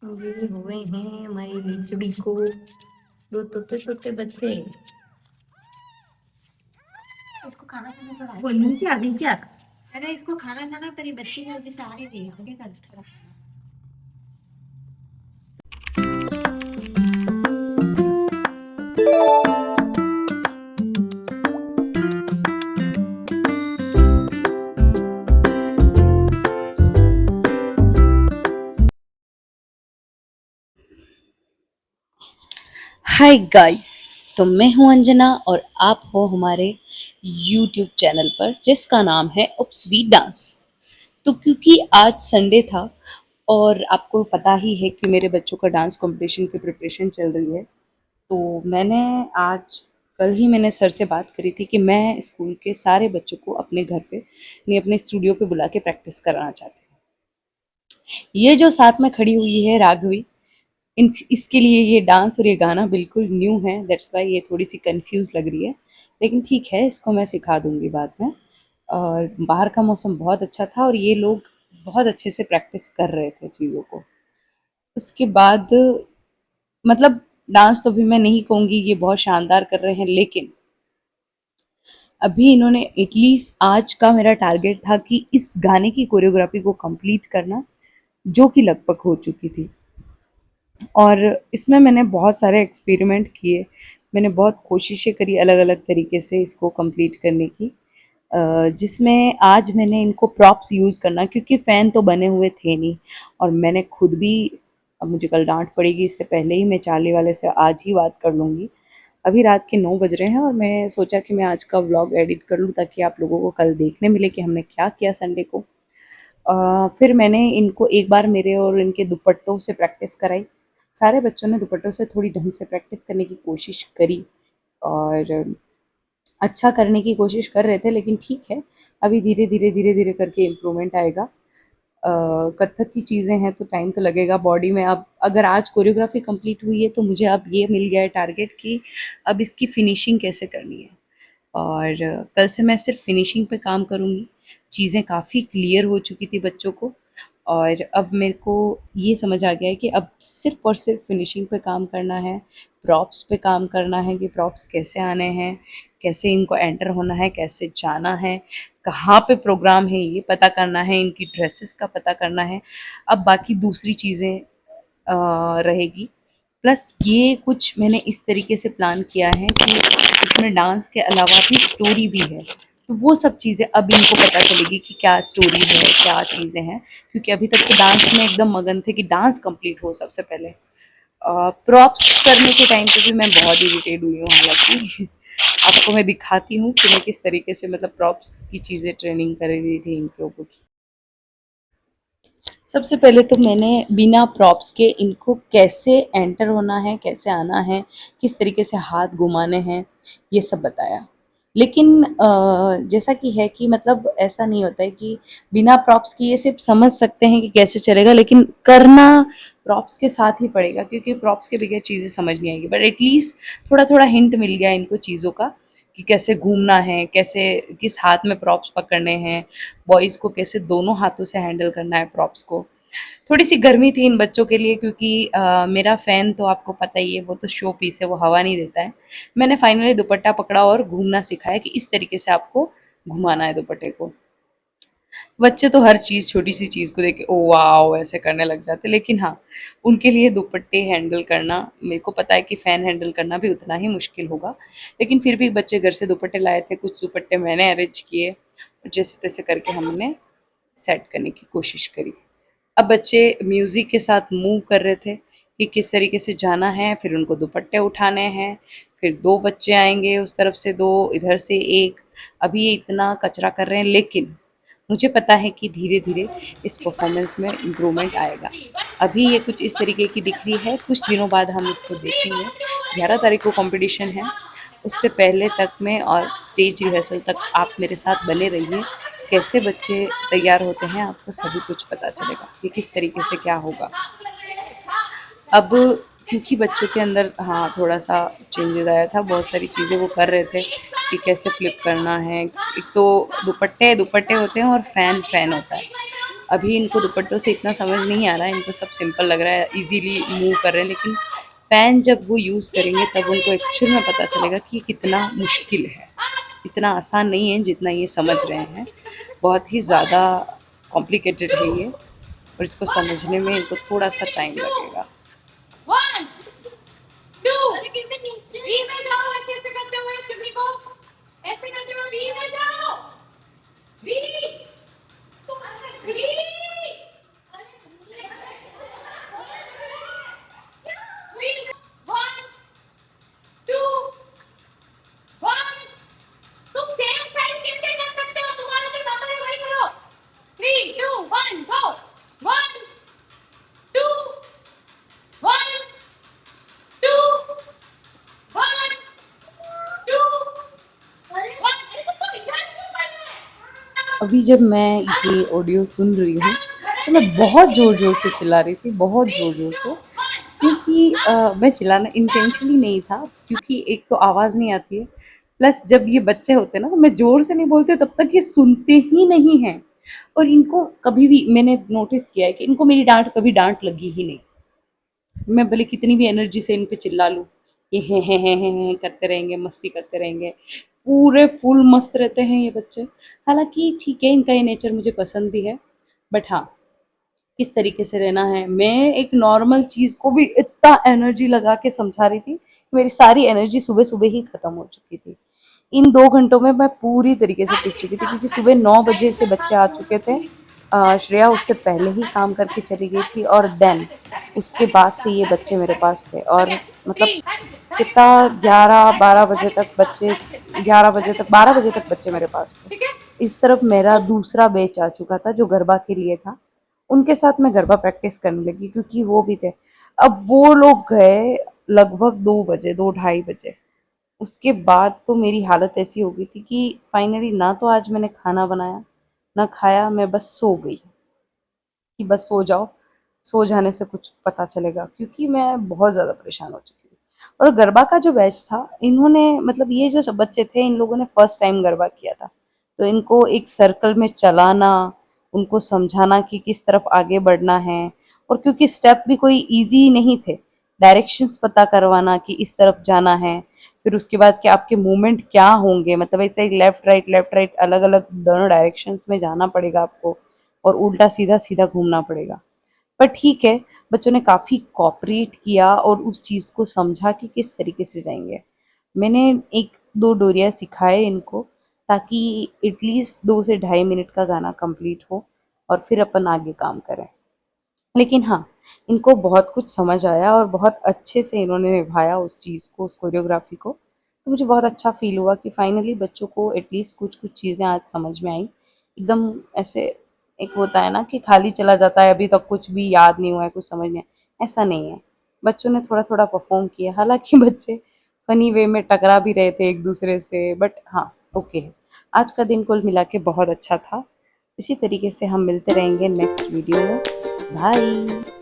ये हुए हैं हमारी बिचड़ी को दो तोते तोते बच्चे। इसको खाना खाना पड़ा, वो नीचे आ नीचे आ। अरे इसको खाना खाना पर ये बच्ची की वजह से आ रही थी, आगे कर थोड़ा। Hi guys. तो मैं हूं अंजना और आप हो हमारे यूट्यूब चैनल पर जिसका नाम है उपस्वीट डांस। तो क्योंकि आज संडे था और आपको पता ही है कि मेरे बच्चों का डांस कंपटीशन की प्रिपरेशन चल रही है, तो मैंने आज कल ही मैंने सर से बात करी थी कि मैं स्कूल के सारे बच्चों को अपने घर पे नहीं अपने स्टूडियो पे बुला के प्रैक्टिस कराना चाहती हूँ। ये जो साथ में खड़ी हुई है राघवी, इन इसके लिए ये डांस और ये गाना बिल्कुल न्यू है, दैट्स वाई ये थोड़ी सी कंफ्यूज लग रही है, लेकिन ठीक है, इसको मैं सिखा दूंगी बाद में। और बाहर का मौसम बहुत अच्छा था और ये लोग बहुत अच्छे से प्रैक्टिस कर रहे थे चीज़ों को। उसके बाद मतलब डांस तो भी मैं नहीं कहूँगी ये बहुत शानदार कर रहे हैं, लेकिन अभी इन्होंने एटलीस्ट आज का मेरा टारगेट था कि इस गाने की कोरियोग्राफी को कंप्लीट करना, जो कि लगभग हो चुकी थी। और इसमें मैंने बहुत सारे एक्सपेरिमेंट किए, मैंने बहुत कोशिशें करी अलग अलग तरीके से इसको कंप्लीट करने की, जिसमें आज मैंने इनको प्रॉप्स यूज़ करना, क्योंकि फ़ैन तो बने हुए थे नहीं और मैंने खुद भी, अब मुझे कल डांट पड़ेगी, इससे पहले ही मैं चाली वाले से आज ही बात कर लूँगी। अभी रात के 9 बज रहे हैं और मैं सोचा कि मैं आज का व्लॉग एडिट कर लूँ ताकि आप लोगों को कल देखने मिले कि हमने क्या किया संडे को। फिर मैंने इनको एक बार मेरे और इनके दुपट्टों से प्रैक्टिस कराई। सारे बच्चों ने दुपट्टों से थोड़ी ढंग से प्रैक्टिस करने की कोशिश करी और अच्छा करने की कोशिश कर रहे थे, लेकिन ठीक है, अभी धीरे धीरे करके इम्प्रूवमेंट आएगा। कथक की चीज़ें हैं तो टाइम तो लगेगा बॉडी में। अब अगर आज कोरियोग्राफी कंप्लीट हुई है तो मुझे अब ये मिल गया है टारगेट कि अब इसकी फिनिशिंग कैसे करनी है, और कल से मैं सिर्फ फिनिशिंग पे काम करूँगी। चीज़ें काफ़ी क्लियर हो चुकी थी बच्चों को और अब मेरे को ये समझ आ गया है कि अब सिर्फ और सिर्फ फिनिशिंग पे काम करना है, प्रॉप्स पे काम करना है कि प्रॉप्स कैसे आने हैं, कैसे इनको एंटर होना है, कैसे जाना है, कहाँ पे प्रोग्राम है ये पता करना है, इनकी ड्रेसेस का पता करना है। अब बाकी दूसरी चीज़ें रहेगी। प्लस ये कुछ मैंने इस तरीके से प्लान किया है कि इसमें डांस के अलावा भी स्टोरी भी है, तो वो सब चीज़ें अब इनको पता चलेगी कि क्या स्टोरी है, क्या चीज़ें हैं, क्योंकि अभी तक तो डांस में एकदम मगन थे कि डांस कंप्लीट हो सबसे पहले। प्रॉप्स करने के टाइम पे भी मैं बहुत इरिटेट हुई हूँ, हालांकि आपको मैं दिखाती हूँ कि मैं किस तरीके से मतलब प्रॉप्स की चीज़ें ट्रेनिंग कर रही थी इनके ऊपर की। सबसे पहले तो मैंने बिना प्रॉप्स के इनको कैसे एंटर होना है, कैसे आना है, किस तरीके से हाथ घुमाने हैं, ये सब बताया। लेकिन जैसा कि है कि मतलब ऐसा नहीं होता है कि बिना प्रॉप्स के ये सिर्फ समझ सकते हैं कि कैसे चलेगा, लेकिन करना प्रॉप्स के साथ ही पड़ेगा, क्योंकि प्रॉप्स के बगैर चीज़ें समझ नहीं आएगी। बट एटलीस्ट थोड़ा थोड़ा हिंट मिल गया इनको चीज़ों का कि कैसे घूमना है, कैसे किस हाथ में प्रॉप्स पकड़ने हैं, बॉयज़ को कैसे दोनों हाथों से हैंडल करना है प्रॉप्स को। थोड़ी सी गर्मी थी इन बच्चों के लिए, क्योंकि मेरा फ़ैन तो आपको पता ही है वो तो शो पीस है, वो हवा नहीं देता है। मैंने फाइनली दुपट्टा पकड़ा और घूमना सिखाया कि इस तरीके से आपको घुमाना है दुपट्टे को। बच्चे तो हर चीज़, छोटी सी चीज़ को देख के ओ वाओ ऐसे करने लग जाते, लेकिन हाँ, उनके लिए दुपट्टे हैंडल करना, मेरे को पता है कि फ़ैन हैंडल करना भी उतना ही मुश्किल होगा, लेकिन फिर भी बच्चे घर से दुपट्टे लाए थे, कुछ दुपट्टे मैंने अरेंज किए और जैसे तैसे करके हमने सेट करने की कोशिश करी। अब बच्चे म्यूज़िक के साथ मूव कर रहे थे कि किस तरीके से जाना है, फिर उनको दुपट्टे उठाने हैं, फिर 2 बच्चे आएँगे उस तरफ से 2, इधर से 1। अभी ये इतना कचरा कर रहे हैं, लेकिन मुझे पता है कि धीरे-धीरे इस परफ़ॉर्मेंस में इम्प्रूवमेंट आएगा। अभी ये कुछ इस तरीके की दिख रही है, कुछ दिनों बाद हम इसको देखेंगे। 11 तारीख को कॉम्पिटिशन है, उससे पहले तक में और स्टेज रिहर्सल तक आप मेरे साथ बने रहिए। कैसे बच्चे तैयार होते हैं आपको सभी कुछ पता चलेगा कि किस तरीके से क्या होगा। अब क्योंकि बच्चों के अंदर हाँ थोड़ा-सा चेंजेज़ आया था, बहुत सारी चीज़ें वो कर रहे थे कि कैसे फ्लिप करना है। एक तो दुपट्टे दुपट्टे होते हैं और फ़ैन फ़ैन होता है। अभी इनको दुपट्टों से इतना समझ नहीं आ रहा है, इनको सब सिंपल लग रहा है, इजीली मूव कर रहे हैं, लेकिन फ़ैन जब वो यूज़ करेंगे तब उनको एक्चुअल में पता चलेगा कि ये कितना मुश्किल है, इतना आसान नहीं है जितना ये समझ रहे हैं। बहुत ही ज़्यादा कॉम्प्लिकेटेड है ये, और इसको समझने में इनको थोड़ा सा टाइम लगेगा। 1 2 वी में जाओ, ऐसे ऐसे करते हुए चुन्नी को ऐसे करते हुए वी में जाओ, वी वी 1 2 1 तुम सेम साइड कैसे कर सकते हो, तुम्हारा जो दादा है वही करो। 3 2 1 गो 1 2 1 2 1 2 1 अरे तुम इधर क्यों कर रहे हैं? अभी जब मैं ये ऑडियो सुन रही हूँ तो मैं बहुत ज़ोर ज़ोर से चिल्ला रही थी, बहुत ज़ोर ज़ोर से, क्योंकि मैं चिल्लाना इंटेंशनली नहीं था, क्योंकि एक तो आवाज़ नहीं आती है, प्लस जब ये बच्चे होते हैं ना तो मैं ज़ोर से नहीं बोलती तब तक ये सुनते ही नहीं हैं। और इनको कभी भी मैंने नोटिस किया है कि इनको मेरी डांट कभी डांट लगी ही नहीं। मैं भले कितनी भी एनर्जी से इन पे चिल्ला लूँ, ये हैं करते रहेंगे, मस्ती करते रहेंगे, पूरे फुल मस्त रहते हैं ये बच्चे। हालाँकि ठीक है, इनका ये नेचर मुझे पसंद भी है, बट हाँ, किस तरीके से रहना है, मैं एक नॉर्मल चीज़ को भी इतना एनर्जी लगा के समझा रही थी, मेरी सारी एनर्जी सुबह-सुबह ही खत्म हो चुकी थी। इन 2 घंटों में मैं पूरी तरीके से पिस चुकी थी, क्योंकि सुबह 9 बजे से बच्चे आ चुके थे। श्रेया उससे पहले ही काम करके चली गई थी, और देन उसके बाद से ये बच्चे मेरे पास थे, और मतलब कितना 11-12 बजे तक बच्चे, 11 बजे तक 12 बजे तक बच्चे मेरे पास थे। इस तरफ मेरा दूसरा बैच आ चुका था जो गरबा के लिए था, उनके साथ मैं गरबा प्रैक्टिस करने लगी क्योंकि वो भी थे। अब वो लोग गए लगभग 2 बजे, 2 ढाई बजे। उसके बाद तो मेरी हालत ऐसी हो गई थी कि फाइनली ना तो आज मैंने खाना बनाया, ना खाया, मैं बस सो गई कि बस सो जाओ, सो जाने से कुछ पता चलेगा, क्योंकि मैं बहुत ज़्यादा परेशान हो चुकी थी। और गरबा का जो बैच था, इन्होंने मतलब ये जो सब बच्चे थे, इन लोगों ने फर्स्ट टाइम गरबा किया था, तो इनको एक सर्कल में चलाना, उनको समझाना कि किस तरफ आगे बढ़ना है, और क्योंकि स्टेप भी कोई ईजी नहीं थे, डायरेक्शंस पता करवाना कि इस तरफ जाना है, फिर उसके बाद कि आपके मूवमेंट क्या होंगे, मतलब ऐसे लेफ्ट राइट अलग अलग दोनों डायरेक्शंस में जाना पड़ेगा आपको, और उल्टा सीधा सीधा घूमना पड़ेगा। पर ठीक है, बच्चों ने काफ़ी कोऑपरेट किया और उस चीज़ को समझा कि किस तरीके से जाएंगे। मैंने 1-2 डोरिया सिखाए इनको, ताकि एटलीस्ट 2 से ढाई मिनट का गाना कंप्लीट हो और फिर अपन आगे काम करें। लेकिन हाँ, इनको बहुत कुछ समझ आया और बहुत अच्छे से इन्होंने निभाया उस चीज़ को, उस कोरियोग्राफ़ी को। तो मुझे बहुत अच्छा फ़ील हुआ कि फाइनली बच्चों को एटलीस्ट कुछ-कुछ चीज़ें आज समझ में आई। एकदम ऐसे एक होता है ना कि खाली चला जाता है, अभी तक कुछ भी याद नहीं हुआ है, कुछ समझ नहीं आया, ऐसा नहीं है। बच्चों ने थोड़ा-थोड़ा परफ़ॉर्म किया, हालाँकि बच्चे फ़नी वे में टकरा भी रहे थे एक-दूसरे से, बट हाँ, ओके है। आज का दिन कुल मिला के बहुत अच्छा था। इसी तरीके से हम मिलते रहेंगे नेक्स्ट वीडियो में। बाय।